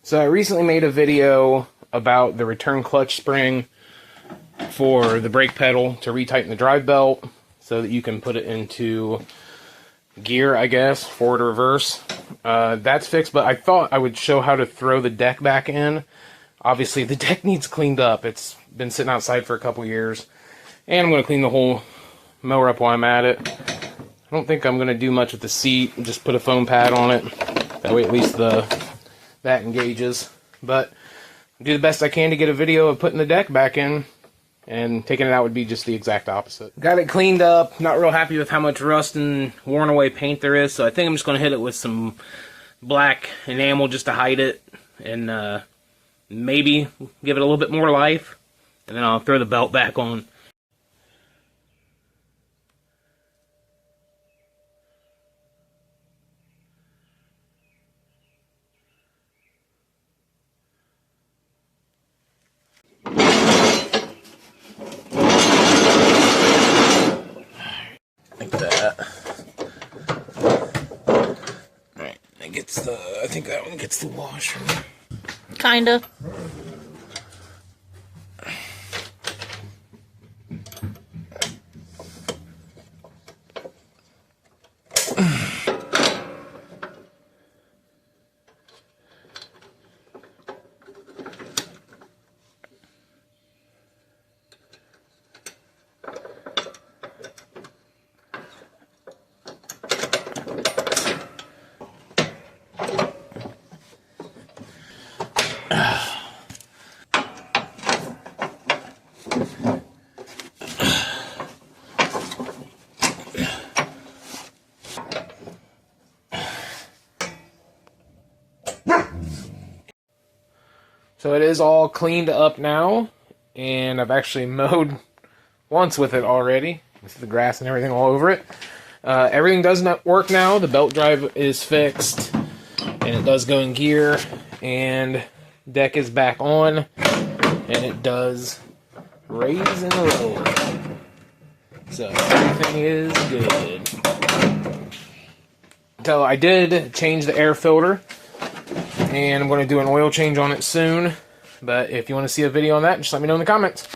So I recently made a video about the return clutch spring for the brake pedal to retighten the drive belt so that you can put it into gear, I guess, forward or reverse. That's fixed, but I thought I would show how to throw the deck back in. Obviously, the deck needs cleaned up. It's been sitting outside for a couple years. And I'm going to clean the whole mower up while I'm at it. I don't think I'm going to do much with the seat. Just put a foam pad on it. That way at least that engages. But I'll do the best I can to get a video of putting the deck back in. And taking it out would be just the exact opposite. Got it cleaned up. Not real happy with how much rust and worn away paint there is. So I think I'm just going to hit it with some black enamel just to hide it. And maybe give it a little bit more life. And then I'll throw the belt back on. Like that. Alright, that gets the, I think that one gets the washer. Kinda. So it is all cleaned up now, and I've actually mowed once with it already. This is the grass and everything all over it. Everything does not work now. The belt drive is fixed, and it does go in gear, and deck is back on, and it does raise and lower. So everything is good. So I did change the air filter, and I'm going to do an oil change on it soon. But if you want to see a video on that, just let me know in the comments.